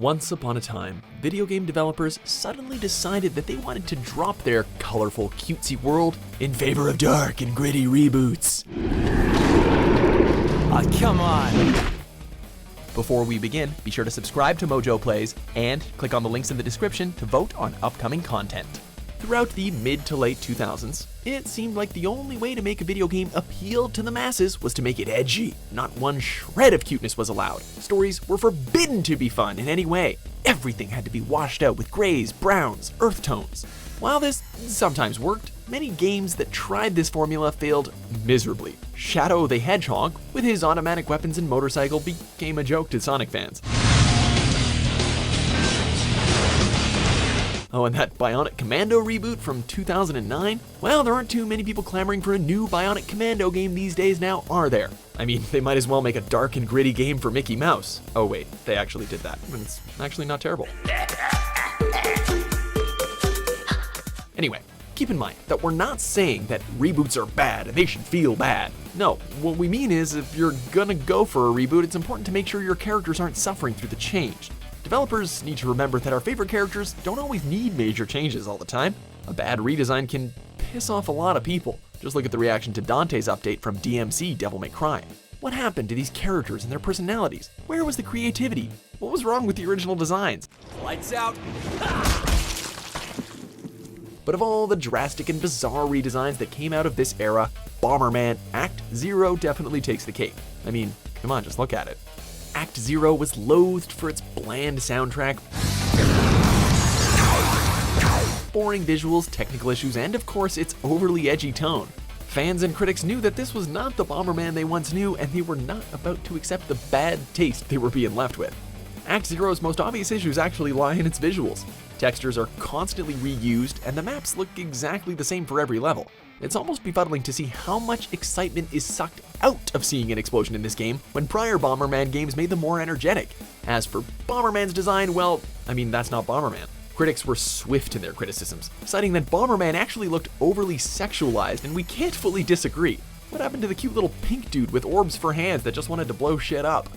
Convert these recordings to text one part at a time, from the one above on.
Once upon a time, video game developers suddenly decided that they wanted to drop their colorful, cutesy world in favor of dark and gritty reboots. Come on! Before we begin, be sure to subscribe to MojoPlays and click on the links in the description to vote on upcoming content. Throughout the mid to late 2000s, it seemed like the only way to make a video game appeal to the masses was to make it edgy. Not one shred of cuteness was allowed. Stories were forbidden to be fun in any way. Everything had to be washed out with grays, browns, earth tones. While this sometimes worked, many games that tried this formula failed miserably. Shadow the Hedgehog, with his automatic weapons and motorcycle, became a joke to Sonic fans. Oh, and that Bionic Commando reboot from 2009? Well, there aren't too many people clamoring for a new Bionic Commando game these days now, are there? I mean, they might as well make a dark and gritty game for Mickey Mouse. Oh wait, they actually did that, and it's actually not terrible. Anyway, keep in mind that we're not saying that reboots are bad and they should feel bad. No, what we mean is if you're gonna go for a reboot, it's important to make sure your characters aren't suffering through the change. Developers need to remember that our favorite characters don't always need major changes all the time. A bad redesign can piss off a lot of people. Just look at the reaction to Dante's update from DMC Devil May Cry. What happened to these characters and their personalities? Where was the creativity? What was wrong with the original designs? Lights out! But of all the drastic and bizarre redesigns that came out of this era, Bomberman Act Zero definitely takes the cake. I mean, come on, just look at it. Act Zero was loathed for its bland soundtrack, boring visuals, technical issues, and of course its overly edgy tone. Fans and critics knew that this was not the Bomberman they once knew, and they were not about to accept the bad taste they were being left with. Act Zero's most obvious issues actually lie in its visuals. Textures are constantly reused, and the maps look exactly the same for every level. It's almost befuddling to see how much excitement is sucked out of seeing an explosion in this game when prior Bomberman games made them more energetic. As for Bomberman's design, well, I mean, that's not Bomberman. Critics were swift in their criticisms, citing that Bomberman actually looked overly sexualized, and we can't fully disagree. What happened to the cute little pink dude with orbs for hands that just wanted to blow shit up?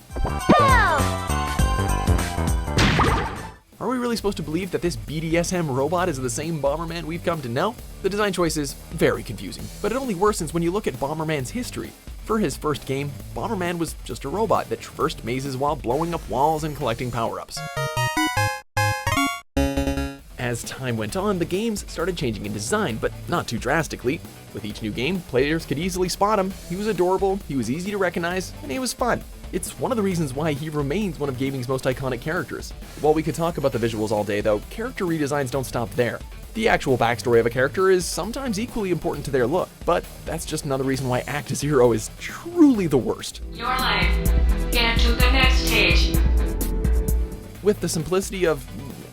Are we really supposed to believe that this BDSM robot is the same Bomberman we've come to know? The design choice is very confusing, but it only worsens when you look at Bomberman's history. For his first game, Bomberman was just a robot that traversed mazes while blowing up walls and collecting power-ups. As time went on, the games started changing in design, but not too drastically. With each new game, players could easily spot him. He was adorable, he was easy to recognize, and he was fun. It's one of the reasons why he remains one of gaming's most iconic characters. While we could talk about the visuals all day though, character redesigns don't stop there. The actual backstory of a character is sometimes equally important to their look, but that's just another reason why Act Zero is truly the worst. Your life. Get to the next stage. With the simplicity of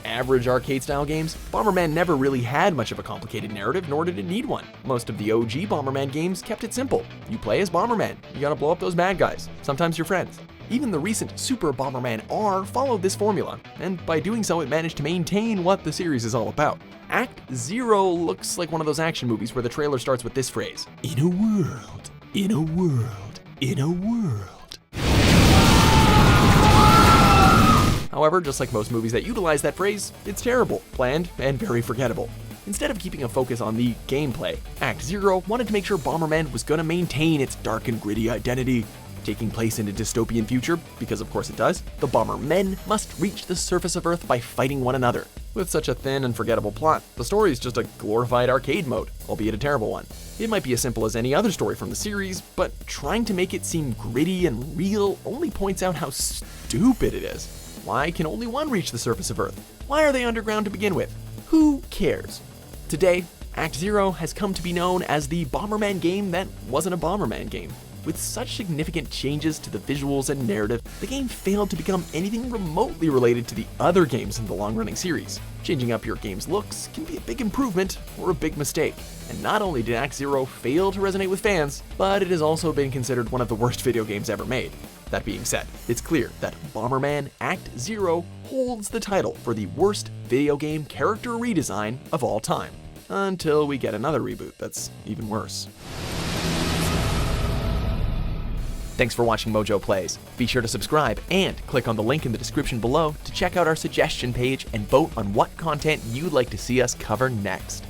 average arcade-style games, Bomberman never really had much of a complicated narrative, nor did it need one. Most of the OG Bomberman games kept it simple. You play as Bomberman, you gotta blow up those bad guys, sometimes your friends. Even the recent Super Bomberman R followed this formula, and by doing so it managed to maintain what the series is all about. Act Zero looks like one of those action movies where the trailer starts with this phrase: in a world, in a world, in a world. However, just like most movies that utilize that phrase, it's terrible, bland, and very forgettable. Instead of keeping a focus on the gameplay, Act Zero wanted to make sure Bomberman was gonna maintain its dark and gritty identity. Taking place in a dystopian future, because of course it does, the Bombermen must reach the surface of Earth by fighting one another. With such a thin and forgettable plot, the story is just a glorified arcade mode, albeit a terrible one. It might be as simple as any other story from the series, but trying to make it seem gritty and real only points out how stupid it is. Why can only one reach the surface of Earth? Why are they underground to begin with? Who cares? Today, Act Zero has come to be known as the Bomberman game that wasn't a Bomberman game. With such significant changes to the visuals and narrative, the game failed to become anything remotely related to the other games in the long-running series. Changing up your game's looks can be a big improvement or a big mistake. And not only did Act Zero fail to resonate with fans, but it has also been considered one of the worst video games ever made. That being said, it's clear that Bomberman Act Zero holds the title for the worst video game character redesign of all time. Until we get another reboot that's even worse. Thanks for watching Mojo Plays. Be sure to subscribe and click on the link in the description below to check out our suggestion page and vote on what content you'd like to see us cover next.